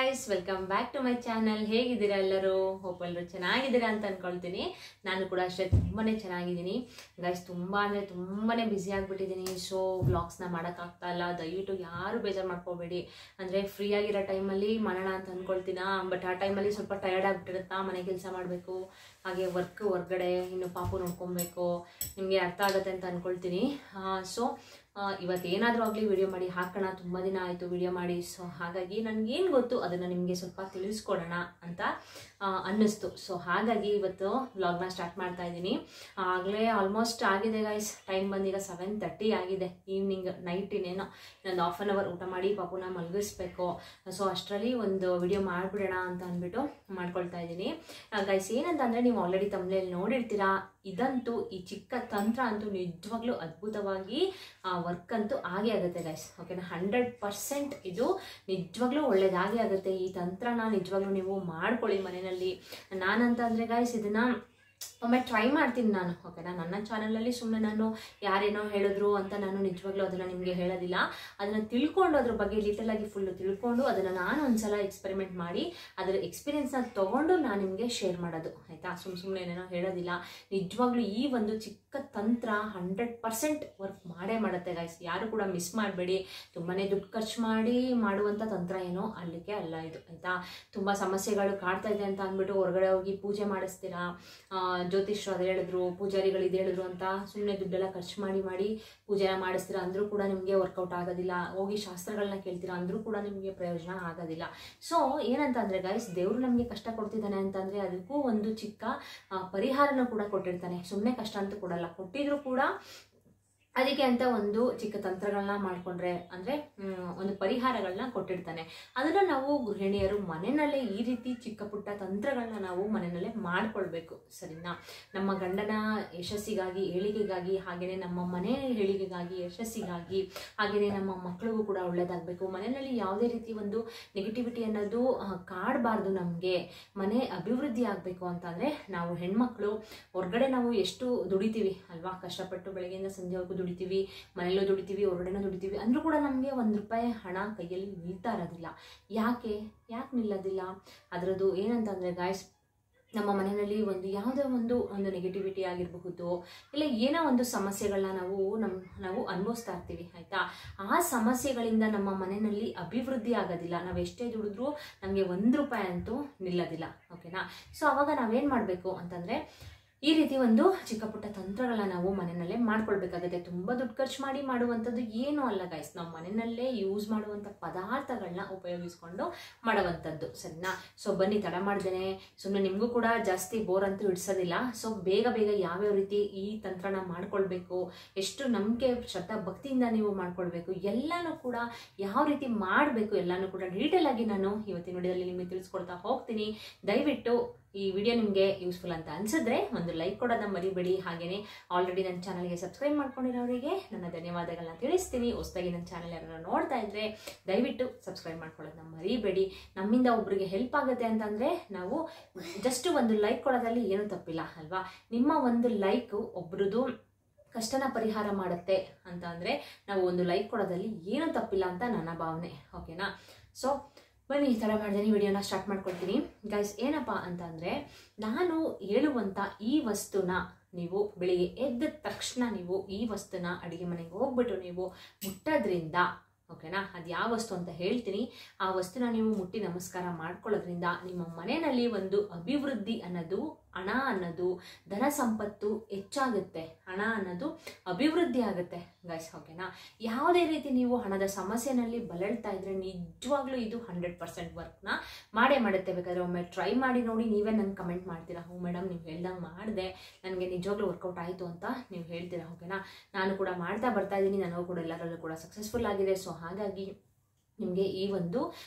guys, welcome back to my channel. ಹೇಗಿದ್ದೀರಾ ಎಲ್ಲರೂ? Hope ಎಲ್ಲರೂ ಚೆನ್ನಾಗಿದ್ದೀರಾ ಅಂತ ಅನ್ಕೊಳ್ತೀನಿ. ನಾನು ಕೂಡ ಅಷ್ಟೇ ತುಂಬಾನೇ ಚೆನ್ನಾಗಿದ್ದೀನಿ. ಗೈಸ್ ತುಂಬಾನೇ ಬ್ಯುಸಿ ಆಗಿಬಿಟ್ಟಿದ್ದೀನಿ. ಸೊ ವ್ಲಾಗ್ಸ್ನ ಮಾಡೋಕ್ಕಾಗ್ತಾ ಇಲ್ಲ. ದಯವಿಟ್ಟು ಯಾರು ಬೇಜಾರು ಮಾಡ್ಕೋಬೇಡಿ. ಅಂದರೆ ಫ್ರೀ ಆಗಿರೋ ಟೈಮಲ್ಲಿ ಮಾಡೋಣ ಅಂತ ಅಂದ್ಕೊಳ್ತೀನ. ಬಟ್ ಆ ಟೈಮಲ್ಲಿ ಸ್ವಲ್ಪ ಟಯರ್ಡ್ ಆಗಿಬಿಟ್ಟಿರುತ್ತಾ, ಮನೆ ಕೆಲಸ ಮಾಡಬೇಕು, ಹಾಗೆ ಹೊರಗಡೆ ಇನ್ನು ಪಾಪು ನೋಡ್ಕೊಬೇಕು. ನಿಮಗೆ ಅರ್ಥ ಆಗುತ್ತೆ ಅಂತ ಅಂದ್ಕೊಳ್ತೀನಿ. ಸೊ ಇವತ್ತೇನಾದರೂ ಆಗಲಿ ವಿಡಿಯೋ ಮಾಡಿ ಹಾಕೋಣ. ತುಂಬ ದಿನ ಆಯಿತು ವಿಡಿಯೋ ಮಾಡಿ. ಸೊ ಹಾಗಾಗಿ ನನಗೇನು ಗೊತ್ತು ಅದನ್ನು ನಿಮಗೆ ಸ್ವಲ್ಪ ತಿಳಿಸ್ಕೊಡೋಣ ಅಂತ ಅನ್ನಿಸ್ತು. ಸೊ ಹಾಗಾಗಿ ಇವತ್ತು ವ್ಲಾಗ್ನ ಸ್ಟಾರ್ಟ್ ಮಾಡ್ತಾ ಇದ್ದೀನಿ. ಆಗಲೇ ಆಲ್ಮೋಸ್ಟ್ ಆಗಿದೆ ಗೈಸ್. ಟೈಮ್ ಬಂದೀಗ 7:30 ಆಗಿದೆ. ಈವ್ನಿಂಗ್ ನೈಟ್ ಇನ್ನೇನೋ ಇನ್ನೊಂದು ಹಾಫ್ ಆನ್ ಅವರ್ ಊಟ ಮಾಡಿ ಪಾಪುನ ಮಲಗಿಸ್ಬೇಕು. ಸೊ ಅಷ್ಟರಲ್ಲಿ ಒಂದು ವಿಡಿಯೋ ಮಾಡಿಬಿಡೋಣ ಅಂತ ಅಂದ್ಬಿಟ್ಟು ಮಾಡ್ಕೊಳ್ತಾ ಇದ್ದೀನಿ. ಗೈಸ್ ಏನಂತ ಅಂದರೆ, ನೀವು ಆಲ್ರೆಡಿ ತಮ್ಮನೇಲಿ ನೋಡಿರ್ತೀರಾ. ಇದಂತೂ ಈ ಚಿಕ್ಕ ತಂತ್ರ ಅಂತೂ ನಿಜವಾಗ್ಲೂ ಅದ್ಭುತವಾಗಿ ವರ್ಕ್ ಅಂತೂ ಆಗೇ ಆಗುತ್ತೆ ಗೈಸ್. ಓಕೆನಾ, 100% ಇದು ನಿಜವಾಗ್ಲೂ ಒಳ್ಳೇದಾಗೇ ಆಗುತ್ತೆ. ಈ ತಂತ್ರನ ನಿಜವಾಗ್ಲೂ ನೀವು ಮಾಡ್ಕೊಳ್ಳಿ ಮನೆಯಲ್ಲಿ. ನಾನಂತ ಅಂದರೆ ಗೈಸ್ ಇದನ್ನು ಒಮ್ಮೆ ಟ್ರೈ ಮಾಡ್ತೀನಿ ನಾನು. ಓಕೆನಾ, ನನ್ನ ಚಾನಲಲ್ಲಿ ಸುಮ್ಮನೆ ನಾನು ಯಾರೇನೋ ಹೇಳಿದ್ರು ಅಂತ ನಾನು ನಿಜವಾಗ್ಲೂ ಅದನ್ನು ನಿಮಗೆ ಹೇಳೋದಿಲ್ಲ. ಅದನ್ನು ತಿಳ್ಕೊಂಡು ಅದ್ರ ಬಗ್ಗೆ ಲಿಟಲಾಗಿ ಫುಲ್ಲು ತಿಳ್ಕೊಂಡು ಅದನ್ನು ನಾನು ಒಂದ್ಸಲ ಎಕ್ಸ್ಪೆರಿಮೆಂಟ್ ಮಾಡಿ ಅದರ ಎಕ್ಸ್ಪೀರಿಯನ್ಸ್ನ ತೊಗೊಂಡು ನಾನು ನಿಮಗೆ ಶೇರ್ ಮಾಡೋದು, ಆಯಿತಾ? ಸುಮ್ಮನೆ ಏನೇನೋ ಹೇಳೋದಿಲ್ಲ. ನಿಜವಾಗ್ಲೂ ಈ ಒಂದು ಚಿಕ್ಕ ತಂತ್ರ 100% ವರ್ಕ್ ಮಾಡೇ ಮಾಡುತ್ತೆ ಗೈಸ್. ಯಾರು ಕೂಡ ಮಿಸ್ ಮಾಡಬೇಡಿ. ತುಂಬಾ ದುಡ್ಡು ಖರ್ಚು ಮಾಡಿ ಮಾಡುವಂಥ ತಂತ್ರ ಏನೋ ಅಲ್ಲಿಗೆ ಅಲ್ಲ ಇದು, ಆಯಿತಾ? ತುಂಬ ಸಮಸ್ಯೆಗಳು ಕಾಡ್ತಾ ಇದೆ ಅಂತ ಅಂದ್ಬಿಟ್ಟು ಹೊರಗಡೆ ಹೋಗಿ ಪೂಜೆ ಮಾಡಿಸ್ತೀರಾ, ಜ್ಯೋತಿಷ್ರು ಅದು ಹೇಳಿದ್ರು, ಪೂಜಾರಿಗಳು ಇದು ಹೇಳಿದ್ರು ಅಂತ ಸುಮ್ಮನೆ ದುಡ್ಡೆಲ್ಲ ಖರ್ಚು ಮಾಡಿ ಪೂಜೆನ ಮಾಡಿಸ್ತೀರಾ ಅಂದರೂ ಕೂಡ ನಿಮಗೆ ವರ್ಕೌಟ್ ಆಗೋದಿಲ್ಲ. ಹೋಗಿ ಶಾಸ್ತ್ರಗಳನ್ನ ಕೇಳ್ತೀರಾ ಅಂದರೂ ಕೂಡ ನಿಮಗೆ ಪ್ರಯೋಜನ ಆಗೋದಿಲ್ಲ. ಸೊ ಏನಂತ ಅಂದರೆ ಗೈಸ್, ದೇವರು ನಮಗೆ ಕಷ್ಟ ಕೊಡ್ತಿದ್ದಾನೆ ಅಂತಂದರೆ ಅದಕ್ಕೂ ಒಂದು ಚಿಕ್ಕ ಪರಿಹಾರನೂ ಕೂಡ ಕೊಟ್ಟಿರ್ತಾನೆ. ಸುಮ್ಮನೆ ಕಷ್ಟ ಅಂತೂ ಕೊಡಲ್ಲ. ಕೊಟ್ಟಿದ್ರು ಕೂಡ ಅದಕ್ಕೆ ಅಂತ ಒಂದು ಚಿಕ್ಕ ತಂತ್ರಗಳನ್ನ ಮಾಡಿಕೊಂಡ್ರೆ, ಅಂದರೆ ಒಂದು ಪರಿಹಾರಗಳನ್ನ ಕೊಟ್ಟಿರ್ತಾನೆ. ಅದನ್ನು ನಾವು ಗೃಹಿಣಿಯರು ಮನೆಯಲ್ಲೇ ಈ ರೀತಿ ಚಿಕ್ಕ ಪುಟ್ಟ ತಂತ್ರಗಳನ್ನ ನಾವು ಮನೆಯಲ್ಲೇ ಮಾಡ್ಕೊಳ್ಬೇಕು, ಸರಿನಾ? ನಮ್ಮ ಗಂಡನ ಯಶಸ್ಸಿಗಾಗಿ, ಏಳಿಗೆಗಾಗಿ, ಹಾಗೆಯೇ ನಮ್ಮ ಮನೆ ಏಳಿಗೆಗಾಗಿ, ಯಶಸ್ಸಿಗಾಗಿ, ಹಾಗೆಯೇ ನಮ್ಮ ಮಕ್ಕಳಿಗೂ ಕೂಡ ಒಳ್ಳೇದಾಗಬೇಕು. ಮನೆಯಲ್ಲಿ ಯಾವುದೇ ರೀತಿ ಒಂದು ನೆಗೆಟಿವಿಟಿ ಅನ್ನೋದು ಕಾಡಬಾರ್ದು. ನಮಗೆ ಮನೆ ಅಭಿವೃದ್ಧಿ ಆಗಬೇಕು ಅಂತಂದರೆ ನಾವು ಹೆಣ್ಮಕ್ಳು ಹೊರಗಡೆ ನಾವು ಎಷ್ಟು ದುಡಿತೀವಿ ಅಲ್ವಾ? ಕಷ್ಟಪಟ್ಟು ಬೆಳಗ್ಗೆಯಿಂದ ಸಂಜೆವರೆಗೂ ದುಡಿತೀವಿ, ಮನೆಯಲ್ಲೂ ದುಡಿತೀವಿ, ಹೊರಗಡೆನೂ ದುಡಿತೀವಿ. ಅಂದರೂ ಕೂಡ ನಮಗೆ ₹1 ಹಣ ಕೈಯಲ್ಲಿ ನಿಲ್ತಾ ಇರೋದಿಲ್ಲ. ಯಾಕೆ ನಿಲ್ಲೋದಿಲ್ಲ? ಅದರದ್ದು ಏನಂತಂದರೆ ಗಾಯ್ಸ್, ನಮ್ಮ ಮನೆಯಲ್ಲಿ ಯಾವುದೇ ಒಂದು ನೆಗೆಟಿವಿಟಿ ಆಗಿರಬಹುದು, ಇಲ್ಲ ಏನೋ ಒಂದು ಸಮಸ್ಯೆಗಳನ್ನ ನಾವು ಅನುಭವಿಸ್ತಾ ಇರ್ತೀವಿ, ಆಯಿತಾ? ಆ ಸಮಸ್ಯೆಗಳಿಂದ ನಮ್ಮ ಮನೆಯಲ್ಲಿ ಅಭಿವೃದ್ಧಿ ಆಗೋದಿಲ್ಲ. ನಾವು ಎಷ್ಟೇ ದುಡಿದ್ರೂ ನಮಗೆ ₹1 ಅಂತೂ ನಿಲ್ಲೋದಿಲ್ಲ. ಓಕೆನಾ? ಸೊ ಆವಾಗ ನಾವೇನು ಮಾಡಬೇಕು ಅಂತಂದರೆ, ಈ ರೀತಿ ಒಂದು ಚಿಕ್ಕ ಪುಟ್ಟ ತಂತ್ರಗಳನ್ನ ನಾವು ಮನೆಯಲ್ಲೇ ಮಾಡ್ಕೊಳ್ಬೇಕಾಗುತ್ತೆ. ತುಂಬ ದುಡ್ಡು ಖರ್ಚು ಮಾಡಿ ಮಾಡುವಂಥದ್ದು ಏನೂ ಅಲ್ಲ ಗೈಸ್. ನಾವು ಮನೆಯಲ್ಲೇ ಯೂಸ್ ಮಾಡುವಂಥ ಪದಾರ್ಥಗಳನ್ನ ಉಪಯೋಗಿಸ್ಕೊಂಡು ಮಾಡುವಂಥದ್ದು, ಸರಿನಾ? ಸೊ ಬನ್ನಿ, ತಡ ಮಾಡ್ದೇನೆ, ಸುಮ್ಮನೆ ನಿಮಗೂ ಕೂಡ ಜಾಸ್ತಿ ಬೋರ್ ಅಂತೂ ಇಡ್ಸೋದಿಲ್ಲ. ಸೊ ಬೇಗ ಯಾವ್ಯಾವ ರೀತಿ ಈ ತಂತ್ರನ ಮಾಡ್ಕೊಳ್ಬೇಕು, ಎಷ್ಟು ನಂಬಿಕೆ ಶ್ರದ್ಧಾ ಭಕ್ತಿಯಿಂದ ನೀವು ಮಾಡ್ಕೊಳ್ಬೇಕು, ಎಲ್ಲನೂ ಕೂಡ ಯಾವ ರೀತಿ ಮಾಡಬೇಕು ಎಲ್ಲನೂ ಕೂಡ ಡೀಟೇಲ್ ಆಗಿ ನಾನು ಇವತ್ತಿನ ವಿಡಿಯೋದಲ್ಲಿ ನಿಮಗೆ ತಿಳಿಸ್ಕೊಡ್ತಾ ಹೋಗ್ತೀನಿ. ದಯವಿಟ್ಟು ಈ ವಿಡಿಯೋ ನಿಮಗೆ ಯೂಸ್ಫುಲ್ ಅಂತ ಅನ್ಸಿದ್ರೆ ಒಂದು ಲೈಕ್ ಕೊಡೋದನ್ನ ಮರಿಬೇಡಿ. ಹಾಗೆಯೇ ಆಲ್ರೆಡಿ ನನ್ನ ಚಾನಲ್ಗೆ ಸಬ್ಸ್ಕ್ರೈಬ್ ಮಾಡ್ಕೊಂಡಿರೋರಿಗೆ ನನ್ನ ಧನ್ಯವಾದಗಳನ್ನ ತಿಳಿಸ್ತೀನಿ. ಹೊಸದಾಗಿ ನನ್ನ ಚಾನಲ್ ಯಾರು ನೋಡ್ತಾ ಇದ್ರೆ ದಯವಿಟ್ಟು ಸಬ್ಸ್ಕ್ರೈಬ್ ಮಾಡ್ಕೊಳ್ಳೋದನ್ನ ಮರಿಬೇಡಿ. ನಮ್ಮಿಂದ ಒಬ್ರಿಗೆ ಹೆಲ್ಪ್ ಆಗುತ್ತೆ ಅಂತಂದರೆ ನಾವು ಜಸ್ಟ್ ಒಂದು ಲೈಕ್ ಕೊಡೋದ್ರಲ್ಲಿ ಏನೂ ತಪ್ಪಿಲ್ಲ ಅಲ್ವಾ? ನಿಮ್ಮ ಒಂದು ಲೈಕು ಒಬ್ರದ್ದು ಕಷ್ಟನ ಪರಿಹಾರ ಮಾಡುತ್ತೆ ಅಂತ ಅಂದರೆ ನಾವು ಒಂದು ಲೈಕ್ ಕೊಡೋದ್ರಲ್ಲಿ ಏನೂ ತಪ್ಪಿಲ್ಲ ಅಂತ ನನ್ನ ಭಾವನೆ. ಓಕೆನಾ? ಸೊ ಬನ್ನಿ, ತಡ ಮಾಡ್ದೇನೆ ವಿಡಿಯೋನ ಸ್ಟಾರ್ಟ್ ಮಾಡ್ಕೊಳ್ತೀನಿ. ಗೈಸ್ ಏನಪ್ಪ ಅಂತ ಅಂದರೆ, ನಾನು ಹೇಳುವಂಥ ಈ ವಸ್ತುನ ನೀವು ಬೆಳಿಗ್ಗೆ ಎದ್ದ ತಕ್ಷಣ ನೀವು ಈ ವಸ್ತುನ ಅಡುಗೆ ಮನೆಗೆ ಹೋಗ್ಬಿಟ್ಟು ನೀವು ಮುಟ್ಟೋದ್ರಿಂದ, ಓಕೆನಾ? ಅದು ಯಾವ ವಸ್ತು ಅಂತ ಹೇಳ್ತೀನಿ. ಆ ವಸ್ತುನ ನೀವು ಮುಟ್ಟಿ ನಮಸ್ಕಾರ ಮಾಡ್ಕೊಳ್ಳೋದ್ರಿಂದ ನಿಮ್ಮ ಮನೆಯಲ್ಲಿ ಒಂದು ಅಭಿವೃದ್ಧಿ ಅನ್ನೋದು, ಹಣ ಅನ್ನೋದು, ಧನ ಸಂಪತ್ತು ಹೆಚ್ಚಾಗುತ್ತೆ. ಹಣ ಅನ್ನೋದು ಅಭಿವೃದ್ಧಿ ಆಗುತ್ತೆ ಗೈಸ್. ಓಕೆನಾ? ಯಾವುದೇ ರೀತಿ ನೀವು ಹಣದ ಸಮಸ್ಯೆನಲ್ಲಿ ಬಳಲ್ತಾ ಇದ್ರೆ ನಿಜವಾಗ್ಲೂ ಇದು 100% ವರ್ಕ್ನ ಮಾಡೇ ಮಾಡುತ್ತೆ. ಬೇಕಾದ್ರೆ ಒಮ್ಮೆ ಟ್ರೈ ಮಾಡಿ ನೋಡಿ. ನೀವೇ ನನಗೆ ಕಮೆಂಟ್ ಮಾಡ್ತೀರಾ, ಹ್ಞೂ ಮೇಡಮ್ ನೀವು ಹೇಳ್ದಂಗೆ ಮಾಡಿದೆ, ನನಗೆ ನಿಜವಾಗ್ಲೂ ವರ್ಕೌಟ್ ಆಯಿತು ಅಂತ ನೀವು ಹೇಳ್ತೀರಾ. ಓಕೆನಾ? ನಾನು ಕೂಡ ಮಾಡ್ತಾ ಬರ್ತಾ ಇದ್ದೀನಿ, ನನಗೂ ಕೂಡ ಎಲ್ಲರಲ್ಲೂ ಕೂಡ ಸಕ್ಸಸ್ಫುಲ್ ಆಗಿದೆ. ಸೊ ಹಾಗಾಗಿ ನಿಮಗೆ ಈ ಒಂದು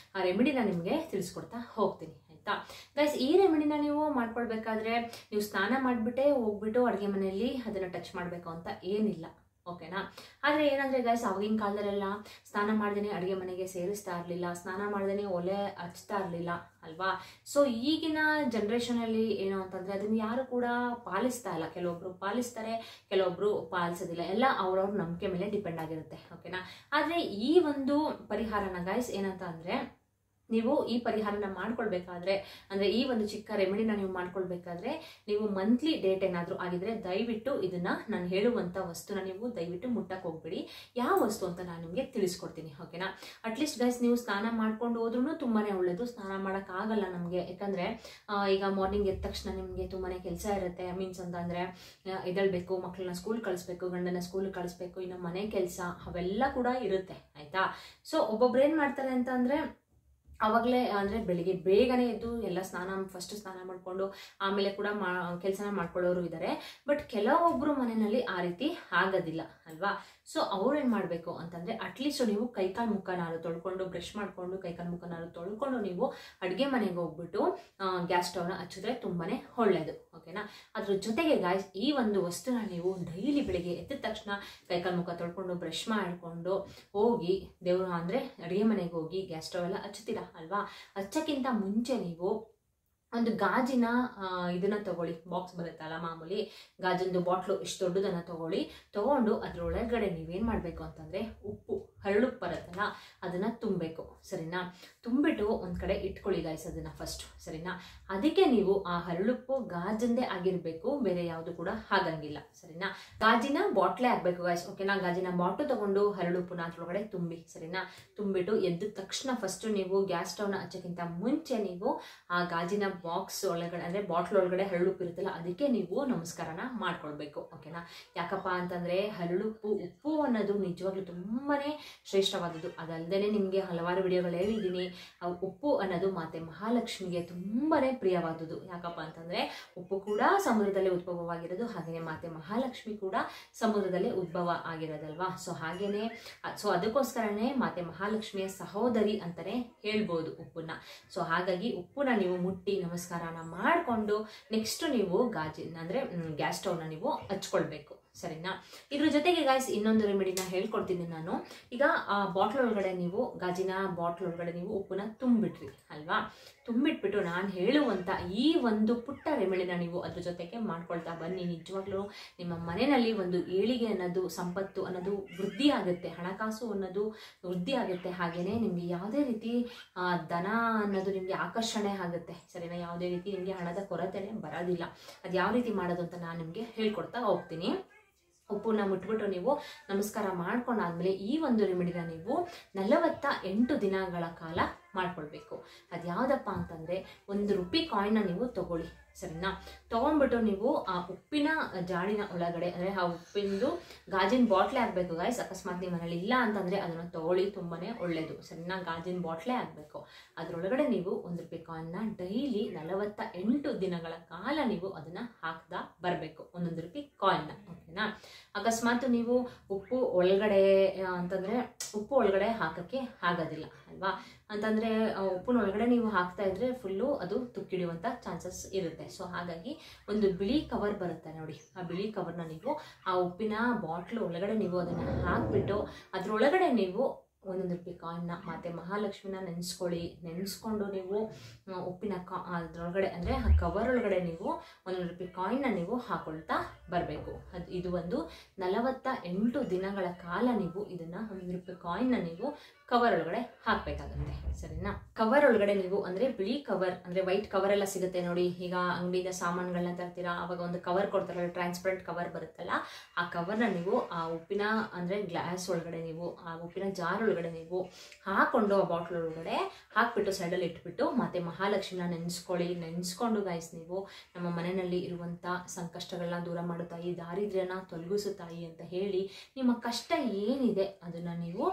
ರೆಮಿಡಿನ ನಿಮಗೆ ತಿಳಿಸ್ಕೊಡ್ತಾ ಹೋಗ್ತೀನಿ, ಆಯಿತಾ? ಗೈಸ್ ಈ ರೆಮಿಡಿನ ನೀವು ಮಾಡ್ಕೊಳ್ಬೇಕಾದ್ರೆ ನೀವು ಸ್ನಾನ ಮಾಡಿಬಿಟ್ಟೆ ಹೋಗ್ಬಿಟ್ಟು ಅಡುಗೆ ಮನೆಯಲ್ಲಿ ಅದನ್ನು ಟಚ್ ಮಾಡಬೇಕು ಅಂತ ಏನಿಲ್ಲ. ಓಕೆನಾ? ಆದರೆ ಏನಂದರೆ ಗೈಸ್, ಆವಾಗಿನ ಕಾಲದಲ್ಲೆಲ್ಲ ಸ್ನಾನ ಮಾಡ್ದೇ ಅಡುಗೆ ಮನೆಗೆ ಸೇರಿಸ್ತಾ ಇರಲಿಲ್ಲ, ಸ್ನಾನ ಮಾಡ್ದೇ ಒಲೆ ಹಚ್ತಾ ಇರಲಿಲ್ಲ ಅಲ್ವಾ? ಸೊ ಈಗಿನ ಜನ್ರೇಷನಲ್ಲಿ ಏನು ಅಂತಂದರೆ ಅದನ್ನು ಯಾರು ಕೂಡ ಪಾಲಿಸ್ತಾ ಇಲ್ಲ. ಕೆಲವೊಬ್ಬರು ಪಾಲಿಸ್ತಾರೆ, ಕೆಲವೊಬ್ಬರು ಪಾಲಿಸೋದಿಲ್ಲ. ಎಲ್ಲ ಅವ್ರವ್ರ ನಂಬಿಕೆ ಮೇಲೆ ಡಿಪೆಂಡ್ ಆಗಿರುತ್ತೆ. ಓಕೆನಾ? ಆದರೆ ಈ ಒಂದು ಪರಿಹಾರನ ಗೈಸ್ ಏನಂತ ಅಂದರೆ, ನೀವು ಈ ಪರಿಹಾರನ ಮಾಡ್ಕೊಳ್ಬೇಕಾದ್ರೆ ಅಂದರೆ ಈ ಒಂದು ಚಿಕ್ಕ ರೆಮಿಡಿನ ನೀವು ಮಾಡ್ಕೊಳ್ಬೇಕಾದ್ರೆ ನೀವು ಮಂತ್ಲಿ ಡೇಟ್ ಏನಾದರೂ ಆಗಿದ್ರೆ ದಯವಿಟ್ಟು ಇದನ್ನ ನಾನು ಹೇಳುವಂಥ ವಸ್ತುನ ನೀವು ದಯವಿಟ್ಟು ಮುಟ್ಟಕ್ಕೆ ಹೋಗ್ಬೇಡಿ. ಯಾವ ವಸ್ತು ಅಂತ ನಾನು ನಿಮಗೆ ತಿಳಿಸ್ಕೊಡ್ತೀನಿ, ಓಕೆನಾ. ಅಟ್ಲೀಸ್ಟ್ ಗೈಸ್ ನೀವು ಸ್ನಾನ ಮಾಡ್ಕೊಂಡು ಹೋದ್ರೂ ತುಂಬಾ ಒಳ್ಳೆಯದು. ಸ್ನಾನ ಮಾಡೋಕ್ಕಾಗಲ್ಲ ನಮಗೆ, ಯಾಕಂದರೆ ಈಗ ಮಾರ್ನಿಂಗ್ ಎದ್ದ ತಕ್ಷಣ ನಿಮಗೆ ತುಂಬಾ ಕೆಲಸ ಇರುತ್ತೆ. ಮೀನ್ಸ್ ಅಂತಂದರೆ ಎದ್ದೇಳಬೇಕು, ಮಕ್ಕಳನ್ನ ಸ್ಕೂಲ್ ಕಳಿಸ್ಬೇಕು, ಗಂಡನ ಸ್ಕೂಲ್ ಕಳಿಸ್ಬೇಕು, ಇನ್ನು ಮನೆ ಕೆಲಸ ಅವೆಲ್ಲ ಕೂಡ ಇರುತ್ತೆ, ಆಯಿತಾ. ಸೊ ಒಬ್ಬೊಬ್ರು ಏನು ಮಾಡ್ತಾರೆ ಅಂತ ಅಂದರೆ ಅವಾಗಲೇ ಅಂದರೆ ಬೆಳಿಗ್ಗೆ ಬೇಗನೆ ಎದ್ದು ಎಲ್ಲ ಫಸ್ಟ್ ಸ್ನಾನ ಮಾಡಿಕೊಂಡು ಆಮೇಲೆ ಕೂಡ ಕೆಲಸನ ಮಾಡ್ಕೊಳ್ಳೋರು ಇದ್ದಾರೆ. ಬಟ್ ಕೆಲವೊಬ್ಬರು ಮನೆಯಲ್ಲಿ ಆ ರೀತಿ ಆಗೋದಿಲ್ಲ ಅಲ್ವಾ. ಸೊ ಅವ್ರು ಏನು ಮಾಡಬೇಕು ಅಂತಂದರೆ ಅಟ್ಲೀಸ್ಟ್ ನೀವು ಕೈಕಾಲು ಮುಖನಾರು ತೊಳ್ಕೊಂಡು ಬ್ರಷ್ ಮಾಡಿಕೊಂಡು ಕೈಕಾಲು ಮುಖನಾರು ತೊಳ್ಕೊಂಡು ನೀವು ಅಡುಗೆ ಮನೆಗೆ ಹೋಗ್ಬಿಟ್ಟು ಗ್ಯಾಸ್ ಸ್ಟವ್ನ ಹಚ್ಚಿದ್ರೆ ತುಂಬಾ ಒಳ್ಳೆಯದು, ಓಕೆನಾ. ಅದ್ರ ಜೊತೆಗೆ ಗಾಯ್ಸ್ ಈ ಒಂದು ವಸ್ತುನ ನೀವು ಡೈಲಿ ಬೆಳಿಗ್ಗೆ ಎದ್ದ ತಕ್ಷಣ ಕೈಕಾಲು ಮುಖ ತೊಳ್ಕೊಂಡು ಬ್ರಷ್ ಮಾಡಿಕೊಂಡು ಹೋಗಿ ದೇವರು ಅಂದರೆ ಅಡುಗೆ ಮನೆಗೆ ಹೋಗಿ ಗ್ಯಾಸ್ ಸ್ಟವ್ ಎಲ್ಲ ಹಚ್ತೀರಾ ಅಲ್ವಾ. ಹಚ್ಚಕ್ಕಿಂತ ಮುಂಚೆ ನೀವು ಒಂದು ಗಾಜಿನ ಇದನ್ನ ತಗೊಳ್ಳಿ, ಬಾಕ್ಸ್ ಬರುತ್ತಲ್ಲ ಮಾಮೂಲಿ ಗಾಜಿಂದು ಬಾಟ್ಲು ಇಷ್ಟು ದೊಡ್ಡದನ್ನು ತಗೊಂಡು ಅದರೊಳಗಡೆ ನೀವೇನು ಮಾಡಬೇಕು ಅಂತಂದರೆ ಉಪ್ಪು, ಹರಳುಪ್ಪು ಬರುತ್ತಲ್ಲ ಅದನ್ನು ತುಂಬಬೇಕು, ಸರಿನಾ. ತುಂಬಿಟ್ಟು ಒಂದು ಕಡೆ ಇಟ್ಕೊಳ್ಳಿ ಗಾಯ್ಸ್ ಅದನ್ನು ಫಸ್ಟ್, ಸರಿನಾ. ಅದಕ್ಕೆ ನೀವು ಆ ಹರಳುಪ್ಪು ಗಾಜಿಂದೇ ಆಗಿರಬೇಕು, ಬೇರೆ ಯಾವುದು ಕೂಡ ಆಗಂಗಿಲ್ಲ, ಸರಿನಾ. ಗಾಜಿನ ಬಾಟ್ಲೇ ಆಗಬೇಕು ಗಾಯ್ಸ್, ಓಕೆನಾ. ಗಾಜಿನ ಬಾಟ್ಲು ತಗೊಂಡು ಹರಳುಪ್ಪುನ ಅದರೊಳಗಡೆ ತುಂಬಿ, ಸರಿನಾ. ತುಂಬಿಟ್ಟು ಎದ್ದ ತಕ್ಷಣ ಫಸ್ಟು ನೀವು ಗ್ಯಾಸ್ ಸ್ಟವ್ನ ಹಚ್ಚೋಕ್ಕಿಂತ ಮುಂಚೆ ನೀವು ಆ ಗಾಜಿನ ಬಾಕ್ಸ್ ಒಳಗಡೆ ಅಂದರೆ ಬಾಟ್ಲ್ ಒಳಗಡೆ ಹರಳುಪ್ಪು ಇರುತ್ತಲ್ಲ ಅದಕ್ಕೆ ನೀವು ನಮಸ್ಕಾರನ ಮಾಡ್ಕೊಳ್ಬೇಕು, ಓಕೆನಾ. ಯಾಕಪ್ಪ ಅಂತಂದರೆ ಉಪ್ಪು ಅನ್ನೋದು ನಿಜವಾಗ್ಲೂ ತುಂಬಾ ಶ್ರೇಷ್ಠವಾದದ್ದು. ಅದಲ್ಲದೆ ನಿಮಗೆ ಹಲವಾರು ವಿಡಿಯೋಗಳು ಹೇಳಿದ್ದೀನಿ, ಉಪ್ಪು ಅನ್ನೋದು ಮಾತೆ ಮಹಾಲಕ್ಷ್ಮಿಗೆ ತುಂಬಾ ಪ್ರಿಯವಾದದ್ದು. ಯಾಕಪ್ಪ ಅಂತಂದರೆ ಉಪ್ಪು ಕೂಡ ಸಮುದ್ರದಲ್ಲಿ ಉದ್ಭವವಾಗಿರೋದು, ಹಾಗೆಯೇ ಮಾತೆ ಮಹಾಲಕ್ಷ್ಮಿ ಕೂಡ ಸಮುದ್ರದಲ್ಲೇ ಉದ್ಭವ ಆಗಿರೋದಲ್ವಾ. ಸೊ ಅದಕ್ಕೋಸ್ಕರನೇ ಮಾತೆ ಮಹಾಲಕ್ಷ್ಮಿಯ ಸಹೋದರಿ ಅಂತಲೇ ಹೇಳ್ಬೋದು ಉಪ್ಪನ್ನ. ಸೊ ಹಾಗಾಗಿ ಉಪ್ಪನ್ನ ನೀವು ಮುಟ್ಟಿ ನಮಸ್ಕಾರನ ಮಾಡಿಕೊಂಡು ನೆಕ್ಸ್ಟ್ ನೀವು ಗ್ಯಾಸ್ ಸ್ಟವ್ನ ನೀವು ಹಚ್ಕೊಳ್ಬೇಕು, ಸರಿನಾ. ಇದ್ರ ಜೊತೆಗೆ ಗಾಯ್ಸ್ ಇನ್ನೊಂದು ರೆಮಿಡಿನ ಹೇಳ್ಕೊಡ್ತೀನಿ ನಾನು. ಈಗ ಆ ಬಾಟ್ಲ್ ಒಳಗಡೆ ನೀವು ಗಾಜಿನ ಬಾಟ್ಲ್ ಒಳಗಡೆ ನೀವು ಉಪ್ಪನ್ನ ತುಂಬಿಟ್ರಿ ಅಲ್ವಾ. ತುಂಬಿಟ್ಬಿಟ್ಟು ನಾನು ಹೇಳುವಂಥ ಈ ಒಂದು ಪುಟ್ಟ ರೆಮಿಡಿನ ನೀವು ಅದ್ರ ಜೊತೆಗೆ ಮಾಡ್ಕೊಳ್ತಾ ಬನ್ನಿ. ನಿಜವಾಗ್ಲೂ ನಿಮ್ಮ ಮನೆಯಲ್ಲಿ ಒಂದು ಏಳಿಗೆ ಅನ್ನೋದು, ಸಂಪತ್ತು ಅನ್ನೋದು ವೃದ್ಧಿ ಆಗುತ್ತೆ, ಹಣಕಾಸು ಅನ್ನೋದು ವೃದ್ಧಿ ಆಗುತ್ತೆ. ಹಾಗೆಯೇ ನಿಮಗೆ ಯಾವುದೇ ರೀತಿ ಧನ ಅನ್ನೋದು ನಿಮಗೆ ಆಕರ್ಷಣೆ ಆಗುತ್ತೆ, ಸರಿನಾ. ಯಾವುದೇ ರೀತಿ ನಿಮಗೆ ಹಣದ ಕೊರತೆನೇ ಬರೋದಿಲ್ಲ. ಅದು ಯಾವ ರೀತಿ ಮಾಡೋದು ಅಂತ ನಾನು ನಿಮಗೆ ಹೇಳ್ಕೊಡ್ತಾ ಹೋಗ್ತೀನಿ. ಉಪ್ಪನ್ನ ಮುಟ್ಬಿಟ್ಟು ನೀವು ನಮಸ್ಕಾರ ಮಾಡ್ಕೊಂಡಾದ್ಮೇಲೆ ಈ ಒಂದು ರೆಮಿಡಿನ ನೀವು 48 ದಿನಗಳ ಕಾಲ ಮಾಡ್ಕೊಳ್ಬೇಕು. ಅದು ಯಾವುದಪ್ಪ ಅಂತಂದರೆ ₹1 ಕಾಯಿನ್ನ ನೀವು ತಗೊಳ್ಳಿ, ಸರಿನಾ. ತೊಗೊಂಡ್ಬಿಟ್ಟು ನೀವು ಆ ಉಪ್ಪಿನ ಜಾಡಿನ ಒಳಗಡೆ ಅಂದರೆ ಆ ಉಪ್ಪಿಂದು ಗಾಜಿನ ಬಾಟ್ಲೇ ಆಗಬೇಕು ಗಾಯ್ಸ್. ಅಕಸ್ಮಾತ್ ನಿಮ್ಮ ಮನೇಲಿ ಇಲ್ಲ ಅಂತಂದರೆ ಅದನ್ನು ತೊಗೊಳ್ಳಿ, ತುಂಬಾ ಒಳ್ಳೆಯದು, ಸರಿನಾ. ಗಾಜಿನ ಬಾಟ್ಲೇ ಆಗಬೇಕು. ಅದರೊಳಗಡೆ ನೀವು ₹1 ಕಾಯಿನ್ನ ಡೈಲಿ 48 ದಿನಗಳ ಕಾಲ ನೀವು ಅದನ್ನು ಹಾಕ್ತಾ ಬರಬೇಕು, ₹1 ಕಾಯಿನ್ನ, ಓಕೆನಾ. ಅಕಸ್ಮಾತ್ ನೀವು ಉಪ್ಪು ಒಳಗಡೆ ಹಾಕೋಕ್ಕೆ ಆಗೋದಿಲ್ಲ ಅಲ್ವಾ ಅಂತಂದರೆ ಉಪ್ಪಿನ ಒಳಗಡೆ ನೀವು ಹಾಕ್ತಾ ಇದ್ರೆ ಫುಲ್ಲು ಅದು ತುಕ್ಕಿಡಿಯುವಂಥ ಚಾನ್ಸಸ್ ಇರುತ್ತೆ. ಸೊ ಹಾಗಾಗಿ ಒಂದು ಬಿಳಿ ಕವರ್ ಬರುತ್ತೆ ನೋಡಿ, ಆ ಬಿಳಿ ಕವರ್ನ ನೀವು ಆ ಉಪ್ಪಿನ ಬಾಟ್ಲು ಒಳಗಡೆ ನೀವು ಅದನ್ನು ಹಾಕ್ಬಿಟ್ಟು ಅದರೊಳಗಡೆ ನೀವು ₹1 ಕಾಯಿನ್ನ ಮಾತೆ ಮಹಾಲಕ್ಷ್ಮಿನ ನೆನೆಸ್ಕೊಂಡು ನೀವು ಉಪ್ಪಿನ ಅದರೊಳಗಡೆ ಅಂದರೆ ಆ ಕವರ್ ಒಳಗಡೆ ನೀವು ₹1 ಕಾಯಿನ್ನ ನೀವು ಹಾಕೊಳ್ತಾ ಬರಬೇಕು. ಇದು ಒಂದು 48 ದಿನಗಳ ಕಾಲ ನೀವು ಇದನ್ನು ₹1 ಕಾಯಿನ್ನ ನೀವು ಕವರ್ ಒಳಗಡೆ ಹಾಕಬೇಕಾಗುತ್ತೆ, ಸರಿನಾ. ಕವರ್ ಒಳಗಡೆ ನೀವು ಅಂದರೆ ಬಿಳಿ ಕವರ್ ಅಂದರೆ ವೈಟ್ ಕವರ್ ಎಲ್ಲ ಸಿಗುತ್ತೆ ನೋಡಿ, ಈಗ ಅಂಗಡಿಯಿಂದ ಸಾಮಾನುಗಳನ್ನ ತರ್ತೀರಾ ಆವಾಗ ಒಂದು ಕವರ್ ಕೊಡ್ತಾರಲ್ಲ, ಟ್ರಾನ್ಸ್ಪರೆಂಟ್ ಕವರ್ ಬರುತ್ತಲ್ಲ, ಆ ಕವರ್ನ ನೀವು ಆ ಉಪ್ಪಿನ ಅಂದರೆ ಗ್ಲಾಸ್ ಒಳಗಡೆ ನೀವು ಆ ಉಪ್ಪಿನ ಜಾರ್ ಒಳಗಡೆ ನೀವು ಹಾಕೊಂಡು ಆ ಬಾಟ್ಲ್ ಒಳಗಡೆ ಹಾಕ್ಬಿಟ್ಟು ಸೈಡಲ್ಲಿ ಇಟ್ಬಿಟ್ಟು ಮತ್ತೆ ಮಹಾಲಕ್ಷ್ಮಿನ ನೆನೆಸ್ಕೊಂಡು ಗಾಯ್ಸ್ ನೀವು ನಮ್ಮ ಮನೆಯಲ್ಲಿ ಇರುವಂಥ ಸಂಕಷ್ಟಗಳನ್ನ ದೂರ ಮಾಡು ತಾಯಿ, ದಾರಿದ್ರ್ಯನ ತೊಲಗಿಸು ತಾಯಿ ಅಂತ ಹೇಳಿ ನಿಮ್ಮ ಕಷ್ಟ ಏನಿದೆ ಅದನ್ನು ನೀವು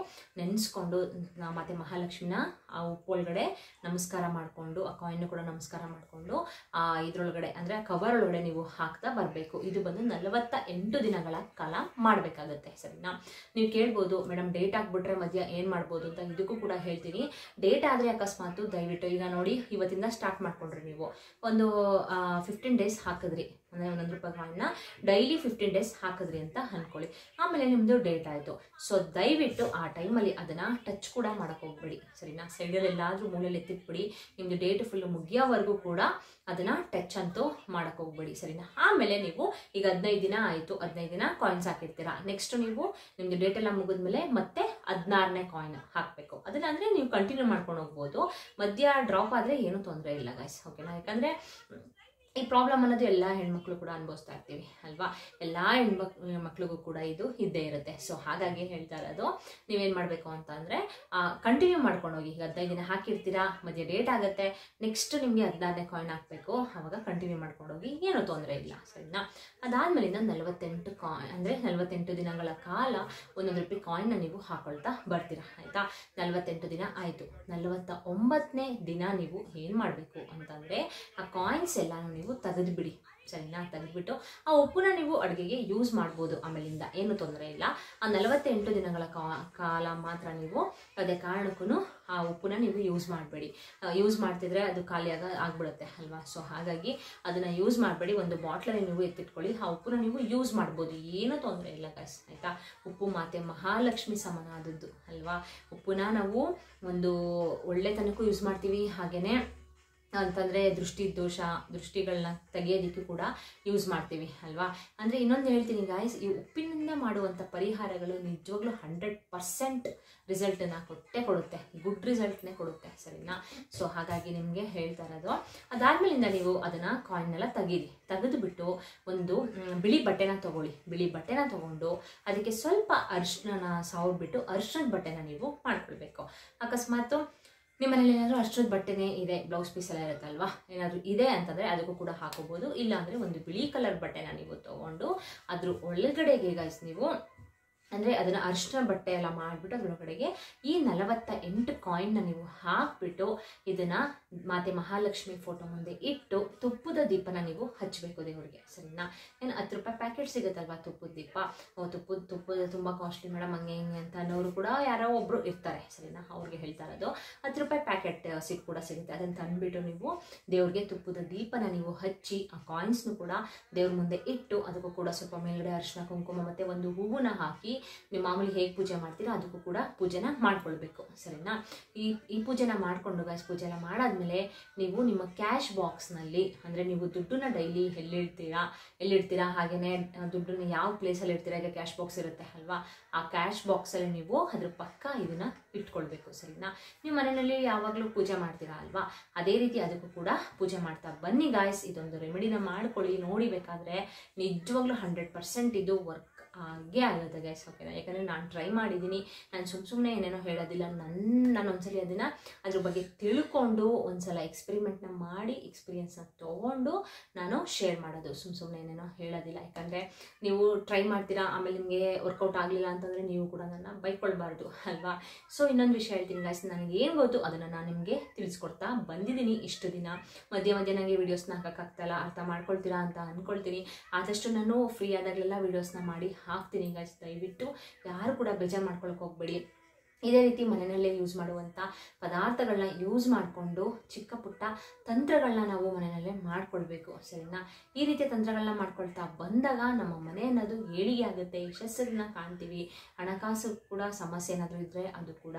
ನೆನೆಸ್ಕೊಂಡು ಮತ್ತೆ ಮಹಾಲಕ್ಷ್ಮಿನ ಆ ಉಪ್ಪು ಒಳಗಡೆ ನಮಸ್ಕಾರ ಮಾಡಿಕೊಂಡು ಆ ಕಾಯಿನ್ ಕೂಡ ನಮಸ್ಕಾರ ಮಾಡಿಕೊಂಡು ಆ ಇದ್ರೊಳಗಡೆ ಅಂದರೆ ಆ ಕವರ್ ಒಳಗಡೆ ನೀವು ಹಾಕ್ತಾ ಬರಬೇಕು. ಇದು ಬಂದು 48 ದಿನಗಳ ಕಾಲ ಮಾಡಬೇಕಾಗುತ್ತೆ, ಸರಿನಾ. ನೀವು ಕೇಳ್ಬೋದು ಮೇಡಮ್ ಡೇಟ್ ಆಗಿಬಿಟ್ರೆ ಮಧ್ಯ ಏನು ಮಾಡ್ಬೋದು ಅಂತ, ಇದಕ್ಕೂ ಕೂಡ ಹೇಳ್ತೀನಿ. ಡೇಟ್ ಆದರೆ ಅಕಸ್ಮಾತು ದಯವಿಟ್ಟು ಈಗ ನೋಡಿ ಇವತ್ತಿಂದ ಸ್ಟಾರ್ಟ್ ಮಾಡ್ಕೊಂಡ್ರಿ ನೀವು ಒಂದು 15 ಡೇಸ್ ಹಾಕಿದ್ರಿ ಅಂದರೆ ₹1 ಕಾಯಿನ್ನ ಡೈಲಿ 15 ಡೇಸ್ ಹಾಕಿದ್ರಿ ಅಂತ ಅಂದ್ಕೊಳ್ಳಿ. ಆಮೇಲೆ ನಿಮ್ಮದು ಡೇಟ್ ಆಯಿತು. ಸೊ ದಯವಿಟ್ಟು ಆ ಟೈಮಲ್ಲಿ ಅದನ್ನು ಟಚ್ ಕೂಡ ಮಾಡೋಕ್ಕೆ ಹೋಗ್ಬೇಡಿ ಸರಿನಾ. ಸೈಡಲ್ಲಿ ಎಲ್ಲಾದರೂ ಮೂಲೆಯಲ್ಲಿ ಎತ್ತಿಟ್ಬಿಡಿ. ನಿಮ್ಮದು ಡೇಟ್ ಫುಲ್ ಮುಗಿಯೋವರೆಗೂ ಕೂಡ ಅದನ್ನು ಟಚ್ ಅಂತೂ ಮಾಡೋಕ್ಕೆ ಹೋಗ್ಬೇಡಿ ಸರಿನಾ. ಆಮೇಲೆ ನೀವು ಈಗ 15 ದಿನ ಆಯಿತು, 15 ದಿನ ಕಾಯಿನ್ಸ್ ಹಾಕಿರ್ತೀರಾ. ನೆಕ್ಸ್ಟ್ ನೀವು ನಿಮ್ಮದು ಡೇಟ್ ಎಲ್ಲ ಮುಗಿದ್ಮೇಲೆ ಮತ್ತೆ 16ನೇ ಕಾಯಿನ್ ಹಾಕಬೇಕು. ಅದನ್ನ ಅಂದರೆ ನೀವು ಕಂಟಿನ್ಯೂ ಮಾಡ್ಕೊಂಡು ಹೋಗ್ಬೋದು. ಮಧ್ಯ ಡ್ರಾಪ್ ಆದರೆ ಏನೂ ತೊಂದರೆ ಇಲ್ಲ ಗೈಸ್, ಓಕೆನಾ. ಯಾಕಂದರೆ ಈ ಪ್ರಾಬ್ಲಮ್ ಅನ್ನೋದು ಎಲ್ಲ ಹೆಣ್ಮಕ್ಳು ಕೂಡ ಅನುಭವಿಸ್ತಾ ಇರ್ತೀವಿ ಅಲ್ವಾ. ಎಲ್ಲ ಹೆಣ್ಮಕ್ಳಿಗೂ ಕೂಡ ಇದು ಇದ್ದೇ ಇರುತ್ತೆ. ಸೊ ಹಾಗಾಗಿ ಹೇಳ್ತಾ ಇರೋದು, ನೀವೇನು ಮಾಡಬೇಕು ಅಂತ ಅಂದರೆ ಕಂಟಿನ್ಯೂ ಮಾಡ್ಕೊಂಡು ಹೋಗಿ. ಈಗ 15 ದಿನ ಹಾಕಿರ್ತೀರಾ, ಮಧ್ಯೆ ಡೇಟ್ ಆಗುತ್ತೆ, ನೆಕ್ಸ್ಟ್ ನಿಮಗೆ 16ನೇ ಕಾಯಿನ್ ಹಾಕಬೇಕು. ಆವಾಗ ಕಂಟಿನ್ಯೂ ಮಾಡ್ಕೊಂಡು ಹೋಗಿ, ಏನೂ ತೊಂದರೆ ಇಲ್ಲ ಸರಿನಾ. ಅದಾದಮೇಲಿಂದ 48 ದಿನಗಳ ಕಾಲ 1 ರೂಪಾಯಿ ಕಾಯಿನ್ನ ನೀವು ಹಾಕೊಳ್ತಾ ಬರ್ತೀರಾ ಆಯಿತಾ. 48 ದಿನ ಆಯಿತು. 49ನೇ ದಿನ ನೀವು ಏನು ಮಾಡಬೇಕು ಅಂತಂದರೆ ಆ ಕಾಯಿನ್ಸ್ ಎಲ್ಲ ನೀವು ತೆಗೆದುಬಿಡಿ ಸರಿನಾ. ತೆಗೆದುಬಿಟ್ಟು ಆ ಉಪ್ಪನ್ನ ನೀವು ಅಡುಗೆಗೆ ಯೂಸ್ ಮಾಡ್ಬೋದು. ಆಮೇಲಿಂದ ಏನು ತೊಂದರೆ ಇಲ್ಲ. ಆ 48 ದಿನಗಳ ಕಾಲ ಮಾತ್ರ ನೀವು ಯಾವುದೇ ಕಾರಣಕ್ಕೂ ಆ ಉಪ್ಪನ್ನ ನೀವು ಯೂಸ್ ಮಾಡಬೇಡಿ. ಯೂಸ್ ಮಾಡ್ತಿದ್ರೆ ಅದು ಖಾಲಿ ಆಗ್ಬಿಡುತ್ತೆ ಅಲ್ವಾ. ಸೊ ಹಾಗಾಗಿ ಅದನ್ನು ಯೂಸ್ ಮಾಡಬೇಡಿ. ಒಂದು ಬಾಟ್ಲಲ್ಲಿ ನೀವು ಎತ್ತಿಟ್ಕೊಳ್ಳಿ. ಆ ಉಪ್ಪನ್ನ ನೀವು ಯೂಸ್ ಮಾಡ್ಬೋದು, ಏನೂ ತೊಂದರೆ ಇಲ್ಲ ಗೈಸ್ ಆಯಿತಾ. ಉಪ್ಪು ಮಾತೆ ಮಹಾಲಕ್ಷ್ಮಿ ಸಮಾನವಾದದ್ದು ಅಲ್ವಾ. ಉಪ್ಪನ್ನ ನಾವು ಒಂದು ಒಳ್ಳೆತನಕ್ಕೂ ಯೂಸ್ ಮಾಡ್ತೀವಿ, ಹಾಗೆಯೇ ಅಂತಂದರೆ ದೃಷ್ಟಿಗಳನ್ನ ತೆಗೆಯೋದಕ್ಕೂ ಕೂಡ ಯೂಸ್ ಮಾಡ್ತೀವಿ ಅಲ್ವಾ. ಅಂದರೆ ಇನ್ನೊಂದು ಹೇಳ್ತೀನಿ ಗಾಯ್ಸ್, ಈ ಉಪ್ಪಿನಿಂದ ಮಾಡುವಂಥ ಪರಿಹಾರಗಳು ನಿಜವಾಗ್ಲೂ 100% ರಿಸಲ್ಟನ್ನು ಕೊಡುತ್ತೆ. ಗುಡ್ ರಿಸಲ್ಟ್ನೇ ಕೊಡುತ್ತೆ ಸರಿನಾ. ಸೊ ಹಾಗಾಗಿ ನಿಮಗೆ ಹೇಳ್ತಾ ಇರೋದು. ಅದಾದಮೇಲಿಂದ ನೀವು ಅದನ್ನು ಕಾಯಿನ್ನೆಲ್ಲ ತೆಗೆದುಬಿಟ್ಟು ಒಂದು ಬಿಳಿ ಬಟ್ಟೆನ ತೊಗೊಳ್ಳಿ. ಬಿಳಿ ಬಟ್ಟೆನ ತೊಗೊಂಡು ಅದಕ್ಕೆ ಸ್ವಲ್ಪ ಅರಿಶಿನ ಸವರ್ಬಿಟ್ಟು ಅರಿಶಿನದ ಬಟ್ಟೆನ ನೀವು ಮಾಡ್ಕೊಳ್ಬೇಕು. ಅಕಸ್ಮಾತ್ ನಿಮ್ಮ ಮನೇಲಿ ಏನಾದರೂ ಅಷ್ಟರದ ಬಟ್ಟೆನೇ ಇದೆ, ಬ್ಲೌಸ್ ಪೀಸ್ ಎಲ್ಲ ಇರುತ್ತಲ್ವಾ, ಏನಾದರೂ ಇದೆ ಅಂತಂದರೆ ಅದಕ್ಕೂ ಕೂಡ ಹಾಕೋಬೋದು. ಇಲ್ಲಾಂದರೆ ಒಂದು ಬಿಳಿ ಕಲರ್ ಬಟ್ಟೆನ ನೀವು ತೊಗೊಂಡು ಅದ್ರ ಒಳಗಡೆಗೆ ಗೈಸ್ ನೀವು ಅಂದರೆ ಅದನ್ನು ಅರಿಶಿನ ಬಟ್ಟೆ ಎಲ್ಲ ಮಾಡಿಬಿಟ್ಟು ಅದರೊಳಗಡೆಗೆ ಈ 48 ಕಾಯಿನ್ನ ನೀವು ಹಾಕಿಬಿಟ್ಟು ಇದನ್ನು ಮಾತೆ ಮಹಾಲಕ್ಷ್ಮಿ ಫೋಟೋ ಮುಂದೆ ಇಟ್ಟು ತುಪ್ಪದ ದೀಪನ ನೀವು ಹಚ್ಚಬೇಕು ದೇವರಿಗೆ ಸರಿನಾ. ಏನು 10 ರೂಪಾಯಿ ಪ್ಯಾಕೆಟ್ ಸಿಗುತ್ತಲ್ವಾ ತುಪ್ಪದ ದೀಪ. ತುಪ್ಪದ ತುಂಬ ಕಾಸ್ಟ್ಲಿ ಮೇಡಮ್ ಹಂಗೆ ಹಿಂಗೆ ಅಂತ ಅನ್ನೋರು ಕೂಡ ಯಾರೋ ಒಬ್ಬರು ಇರ್ತಾರೆ ಸರಿನಾ. ಅವ್ರಿಗೆ ಹೇಳ್ತಾ ಇರೋದು 10 ರೂಪಾಯಿ ಪ್ಯಾಕೆಟ್ ಕೂಡ ಸಿಗುತ್ತೆ. ಅದನ್ನು ತಂದುಬಿಟ್ಟು ನೀವು ದೇವ್ರಿಗೆ ತುಪ್ಪದ ದೀಪನ ನೀವು ಹಚ್ಚಿ ಆ ಕಾಯಿನ್ಸ್ನು ಕೂಡ ದೇವ್ರ ಮುಂದೆ ಇಟ್ಟು ಅದಕ್ಕೂ ಕೂಡ ಸ್ವಲ್ಪ ಮೇಲ್ಗಡೆ ಅರಿಶಿನ ಕುಂಕುಮ ಮತ್ತು ಒಂದು ಹೂವನ್ನ ಹಾಕಿ ನೀವು ಮಾಮೂಲಿ ಹೇಗೆ ಪೂಜೆ ಮಾಡ್ತೀರಾ ಅದಕ್ಕೂ ಕೂಡ ಪೂಜೆನ ಮಾಡ್ಕೊಳ್ಬೇಕು ಸರಿನಾ. ಈ ಪೂಜೆನ ಮಾಡಿಕೊಂಡು ಗೈಸ್ ಪೂಜೆ ಎಲ್ಲ ಮಾಡಾದ್ಮೇಲೆ ನೀವು ನಿಮ್ಮ ಕ್ಯಾಶ್ ಬಾಕ್ಸ್ನಲ್ಲಿ ಅಂದರೆ ನೀವು ದುಡ್ಡನ್ನ ಡೈಲಿ ಎಲ್ಲಿಡ್ತೀರಾ ಹಾಗೆಯೇ ದುಡ್ಡನ್ನ ಯಾವ ಪ್ಲೇಸಲ್ಲಿ ಇಡ್ತೀರಾ. ಈಗ ಕ್ಯಾಶ್ ಬಾಕ್ಸ್ ಇರುತ್ತೆ ಅಲ್ವಾ, ಆ ಕ್ಯಾಶ್ ಬಾಕ್ಸಲ್ಲಿ ನೀವು ಅದ್ರ ಪಕ್ಕ ಇದನ್ನು ಇಟ್ಕೊಳ್ಬೇಕು ಸರಿನಾ. ನೀವು ಮನೆಯಲ್ಲಿ ಯಾವಾಗಲೂ ಪೂಜೆ ಮಾಡ್ತೀರಾ ಅಲ್ವಾ, ಅದೇ ರೀತಿ ಅದಕ್ಕೂ ಕೂಡ ಪೂಜೆ ಮಾಡ್ತಾ ಬನ್ನಿ ಗಾಯ್ಸ್. ಇದೊಂದು ರೆಮಿಡಿನ ಮಾಡ್ಕೊಳ್ಳಿ, ನೋಡಿ ಬೇಕಾದರೆ ನಿಜವಾಗ್ಲೂ 100% ಇದು ವರ್ಕ್ ಹಾಗೆ ಆಗುತ್ತೆ ಗೈಸ್ ಓಕೆನಾ. ಯಾಕಂದರೆ ನಾನು ಟ್ರೈ ಮಾಡಿದ್ದೀನಿ, ನಾನು ಸುಮ್ಮನೆ ಏನೇನೋ ಹೇಳೋದಿಲ್ಲ. ನಾನು ಒಂದ್ಸಲಿ ಅದನ್ನು ಅದ್ರ ಬಗ್ಗೆ ತಿಳ್ಕೊಂಡು ಒಂದ್ಸಲ ಎಕ್ಸ್ಪೆರಿಮೆಂಟ್ನ ಮಾಡಿ ಎಕ್ಸ್ಪೀರಿಯನ್ಸ್ನ ತೊಗೊಂಡು ನಾನು ಶೇರ್ ಮಾಡೋದು, ಸುಮ್ಮನೆ ಏನೇನೋ ಹೇಳೋದಿಲ್ಲ. ಯಾಕಂದರೆ ನೀವು ಟ್ರೈ ಮಾಡ್ತೀರಾ ಆಮೇಲೆ ನಿಮಗೆ ವರ್ಕೌಟ್ ಆಗಲಿಲ್ಲ ಅಂತಂದರೆ ನೀವು ಕೂಡ ನನ್ನ ಬೈಕೊಳ್ಬಾರ್ದು ಅಲ್ವಾ. ಸೊ ಇನ್ನೊಂದು ವಿಷಯ ಹೇಳ್ತೀನಿ ಗೈಸ್, ನನಗೆ ಏನು ಗೊತ್ತು ಅದನ್ನು ನಾನು ನಿಮಗೆ ತಿಳಿಸ್ಕೊಡ್ತಾ ಬಂದಿದ್ದೀನಿ ಇಷ್ಟು ದಿನ. ಮಧ್ಯೆ ನನಗೆ ವೀಡಿಯೋಸ್ನ ಹಾಕೋಕ್ಕಾಗ್ತಾಯಿಲ್ಲ, ಅರ್ಥ ಮಾಡ್ಕೊಳ್ತೀರಾ ಅಂತ ಅಂದ್ಕೊಳ್ತೀನಿ. ಆದಷ್ಟು ನಾನು ಫ್ರೀ ಆದಾಗಲೆಲ್ಲ ವೀಡಿಯೋಸ್ನ ಮಾಡಿ ಹಾಕ್ತೀನಿ ಗೈಸ್. ದಯವಿಟ್ಟು ಯಾರು ಕೂಡ ಬೇಜಾರು ಮಾಡ್ಕೊಳಕ್ಕೆ ಹೋಗ್ಬೇಡಿ. ಇದೇ ರೀತಿ ಮನೆಯಲ್ಲೇ ಯೂಸ್ ಮಾಡುವಂಥ ಪದಾರ್ಥಗಳನ್ನ ಯೂಸ್ ಮಾಡಿಕೊಂಡು ಚಿಕ್ಕ ಪುಟ್ಟ ತಂತ್ರಗಳನ್ನ ನಾವು ಮನೆಯಲ್ಲೇ ಮಾಡ್ಕೊಳ್ಬೇಕು ಸರಿನಾ. ಈ ರೀತಿಯ ತಂತ್ರಗಳನ್ನ ಮಾಡ್ಕೊಳ್ತಾ ಬಂದಾಗ ನಮ್ಮ ಮನೆ ಅನ್ನೋದು ಏಳಿಗೆ ಆಗುತ್ತೆ, ಯಶಸ್ಸನ್ನ ಕಾಣ್ತೀವಿ. ಹಣಕಾಸು ಕೂಡ ಸಮಸ್ಯೆ ಏನಾದರೂ ಇದ್ದರೆ ಅದು ಕೂಡ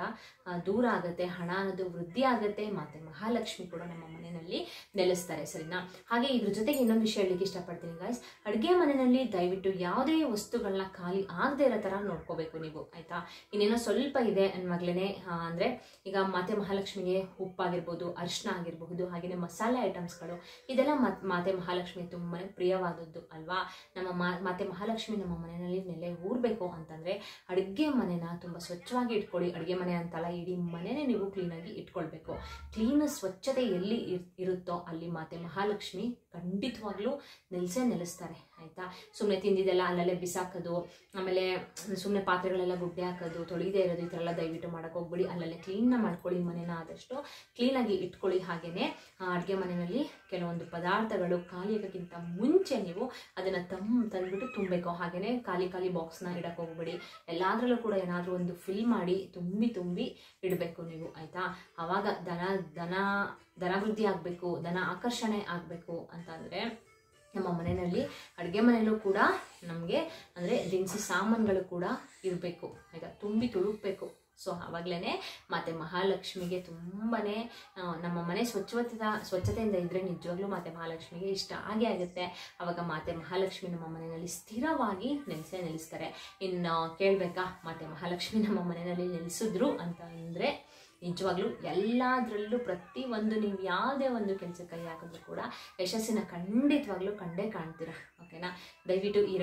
ದೂರ ಆಗುತ್ತೆ, ಹಣ ಅನ್ನೋದು ವೃದ್ಧಿ ಆಗುತ್ತೆ. ಮಾತೆ ಮಹಾಲಕ್ಷ್ಮಿ ಕೂಡ ನಮ್ಮ ಮನೆಯಲ್ಲಿ ನೆಲೆಸ್ತಾರೆ ಸರಿನಾ. ಹಾಗೆ ಇದ್ರ ಜೊತೆಗೆ ಇನ್ನೊಂದು ವಿಷಯ ಹೇಳಲಿಕ್ಕೆ ಇಷ್ಟಪಡ್ತೀನಿ ಗಾಯ್ಸ್, ಅಡುಗೆ ಮನೆಯಲ್ಲಿ ದಯವಿಟ್ಟು ಯಾವುದೇ ವಸ್ತುಗಳನ್ನ ಖಾಲಿ ಆಗದೆ ಇರೋ ಥರ ನೋಡ್ಕೋಬೇಕು ನೀವು ಆಯಿತಾ. ಇನ್ನೇನೋ ಸ್ವಲ್ಪ ಇದೆ ಅನ್ವಾಗ್ಲೇ ಅಂದರೆ ಈಗ ಮಾತೆ ಮಹಾಲಕ್ಷ್ಮಿಗೆ ಉಪ್ಪಾಗಿರ್ಬೋದು, ಅರಿಶಿನ ಆಗಿರಬಹುದು, ಹಾಗೆಯೇ ಮಸಾಲೆ ಐಟಮ್ಸ್ಗಳು ಇದೆಲ್ಲ ಮಾತೆ ಮಹಾಲಕ್ಷ್ಮಿ ತುಂಬಾ ಪ್ರಿಯವಾದದ್ದು ಅಲ್ವಾ. ನಮ್ಮ ಮಾತೆ ಮಹಾಲಕ್ಷ್ಮಿ ನಮ್ಮ ಮನೆಯಲ್ಲಿ ನೆಲೆ ಊರಬೇಕು ಅಂತಂದರೆ ಅಡುಗೆ ಮನೆನ ತುಂಬ ಸ್ವಚ್ಛವಾಗಿ ಇಟ್ಕೊಳ್ಳಿ. ಅಡುಗೆ ಮನೆ ಅಂತಲ್ಲ, ಇಡೀ ಮನೆಯೇ ನೀವು ಕ್ಲೀನಾಗಿ ಇಟ್ಕೊಳ್ಬೇಕು. ಕ್ಲೀನ್ ಸ್ವಚ್ಛತೆ ಎಲ್ಲಿ ಇರುತ್ತೋ ಅಲ್ಲಿ ಮಾತೆ ಮಹಾಲಕ್ಷ್ಮಿ ಖಂಡಿತವಾಗ್ಲೂ ನೆಲೆಸ್ತಾರೆ ಆಯಿತಾ. ಸುಮ್ಮನೆ ತಿಂದಿದ್ದೆಲ್ಲ ಅಲ್ಲಲ್ಲೇ ಬಿಸಾಕೋದು, ಆಮೇಲೆ ಸುಮ್ಮನೆ ಪಾತ್ರೆಗಳೆಲ್ಲ ಗುಡ್ಡೆ ಹಾಕೋದು, ತೊಳಿದೇ ಇರೋದು, ಈ ಥರ ಎಲ್ಲ ದಯವಿಟ್ಟು ಮಾಡೋಕ್ಕೆ ಹೋಗ್ಬಿಡಿ. ಅಲ್ಲಲ್ಲೇ ಕ್ಲೀನ್ನ ಮಾಡ್ಕೊಳ್ಳಿ, ಮನೇನ ಆದಷ್ಟು ಕ್ಲೀನಾಗಿ ಇಟ್ಕೊಳ್ಳಿ. ಹಾಗೆಯೇ ಅಡುಗೆ ಮನೆಯಲ್ಲಿ ಕೆಲವೊಂದು ಪದಾರ್ಥಗಳು ಖಾಲಿ ಆಗೋಕ್ಕಿಂತ ಮುಂಚೆ ನೀವು ಅದನ್ನು ತಂದುಬಿಟ್ಟು ತುಂಬಬೇಕು. ಹಾಗೆಯೇ ಖಾಲಿ ಬಾಕ್ಸ್ನ ಇಡಕ್ಕೆ ಹೋಗ್ಬೇಡಿ. ಎಲ್ಲದರಲ್ಲೂ ಕೂಡ ಏನಾದರೂ ಒಂದು ಫಿಲ್ ಮಾಡಿ ತುಂಬಿ ಇಡಬೇಕು ನೀವು ಆಯಿತಾ. ಆವಾಗ ಧನ ವೃದ್ಧಿ ಆಗಬೇಕು, ಧನ ಆಕರ್ಷಣೆ ಆಗಬೇಕು ಅಂತಂದರೆ ನಮ್ಮ ಮನೆಯಲ್ಲಿ ಅಡುಗೆ ಮನೆಯಲ್ಲೂ ಕೂಡ ನಮಗೆ ಅಂದರೆ ದಿನಸಿ ಸಾಮಾನುಗಳು ಕೂಡ ಇರಬೇಕು ಆಯಿತಾ, ತುಂಬಿ ತುಳುಕಬೇಕು ಸೊ ಆವಾಗಲೇ ಮಾತೆ ಮಹಾಲಕ್ಷ್ಮಿಗೆ ತುಂಬಾ ನಮ್ಮ ಮನೆ ಸ್ವಚ್ಛತೆಯಿಂದ ಇದ್ದರೆ ನಿಜವಾಗ್ಲೂ ಮಾತೆ ಮಹಾಲಕ್ಷ್ಮಿಗೆ ಇಷ್ಟ ಆಗೇ ಆಗುತ್ತೆ. ಆವಾಗ ಮಾತೆ ಮಹಾಲಕ್ಷ್ಮಿ ನಮ್ಮ ಮನೆಯಲ್ಲಿ ಸ್ಥಿರವಾಗಿ ನೆಲೆಸ್ತಾರೆ. ಇನ್ನು ಕೇಳಬೇಕಾ, ಮಾತೆ ಮಹಾಲಕ್ಷ್ಮಿ ನಮ್ಮ ಮನೆಯಲ್ಲಿ ನೆಲೆಸಿದ್ರು ಅಂತ ಅಂದರೆ ನಿಜವಾಗ್ಲೂ ಎಲ್ಲದರಲ್ಲೂ ಪ್ರತಿಯೊಂದು ನೀವು ಯಾವುದೇ ಒಂದು ಕೆಲಸ ಕೈ ಹಾಕಿದ್ರು ಕೂಡ ಯಶಸ್ಸಿನ ಖಂಡಿತವಾಗ್ಲೂ ಕಂಡೇ ಕಾಣ್ತೀರಾ. ಓಕೆನಾ? ದಯವಿಟ್ಟು ಈ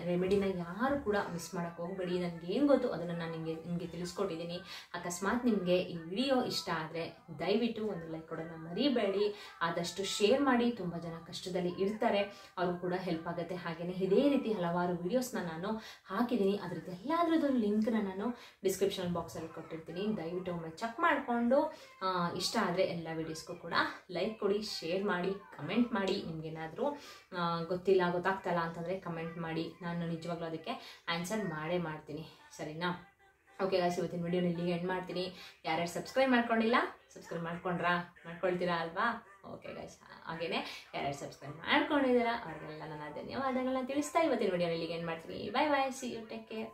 ರೆಮಿಡಿನ ಯಾರು ಕೂಡ ಮಿಸ್ ಮಾಡೋಕ್ಕೆ ಹೋಗಬೇಡಿ. ನನಗೆ ಏನು ಗೊತ್ತು ಅದನ್ನು ನಾನು ನಿಮಗೆ ತಿಳಿಸ್ಕೊಟ್ಟಿದ್ದೀನಿ. ಅಕಸ್ಮಾತ್ ನಿಮಗೆ ಈ ವಿಡಿಯೋ ಇಷ್ಟ ಆದರೆ ದಯವಿಟ್ಟು ಒಂದು ಲೈಕ್ ಕೊಡೋಣ ಮರಿಬೇಡಿ. ಆದಷ್ಟು ಶೇರ್ ಮಾಡಿ. ತುಂಬ ಜನ ಕಷ್ಟದಲ್ಲಿ ಇರ್ತಾರೆ, ಅವರು ಕೂಡ ಹೆಲ್ಪ್ ಆಗುತ್ತೆ. ಹಾಗೆಯೇ ಇದೇ ರೀತಿ ಹಲವಾರು ವೀಡಿಯೋಸ್ನ ನಾನು ಹಾಕಿದ್ದೀನಿ. ಅದರದ್ದು ಎಲ್ಲಾದ್ರದ್ದು ಲಿಂಕ್ನ ನಾನು ಡಿಸ್ಕ್ರಿಪ್ಷನ್ ಬಾಕ್ಸಲ್ಲಿ ಕೊಟ್ಟಿರ್ತೀನಿ. ದಯವಿಟ್ಟು ಒಮ್ಮೆ ಚೆಕ್ ಮಾಡಿಕೊಂಡು ಇಷ್ಟ ಆದರೆ ಎಲ್ಲ ವೀಡಿಯೋಸ್ಗೂ ಕೂಡ ಲೈಕ್ ಕೊಡಿ, ಶೇರ್ ಮಾಡಿ, ಕಮೆಂಟ್ ಮಾಡಿ. ನಿಮಗೇನಾದರೂ ಗೊತ್ತಾಗ್ತಲ್ಲ ಅಂತಂದರೆ ಕಮೆಂಟ್ ಮಾಡಿ, ನಾನು ನಿಜವಾಗ್ಲೂ ಅದಕ್ಕೆ ಆನ್ಸರ್ ಮಾಡೇ ಮಾಡ್ತೀನಿ. ಸರಿನಾ? ಓಕೆ ಗಾಯ್ಸ್, ಇವತ್ತಿನ ವಿಡಿಯೋನ ಇಲ್ಲಿಗೆ ಎಂಡ್ ಮಾಡ್ತೀನಿ. ಯಾರ್ಯಾರು ಸಬ್ಸ್ಕ್ರೈಬ್ ಮಾಡ್ಕೊಂಡಿಲ್ಲ, ಸಬ್ಸ್ಕ್ರೈಬ್ ಮಾಡ್ಕೊಳ್ತೀರಾ ಅಲ್ವಾ? ಓಕೆ ಗಾಯ್ಸ್, ಹಾಗೇನೆ ಯಾರ್ಯಾರು ಸಬ್ಸ್ಕ್ರೈಬ್ ಮಾಡ್ಕೊಂಡಿದ್ದೀರಾ ಅವ್ರಿಗೆಲ್ಲ ನನ್ನ ಧನ್ಯವಾದಗಳನ್ನ ತಿಳಿಸ್ತಾ ಇವತ್ತಿನ ವಿಡಿಯೋನ ಇಲ್ಲಿಗೆ ಎಂಡ್ ಮಾಡ್ತೀನಿ. Bye bye, see you, take care.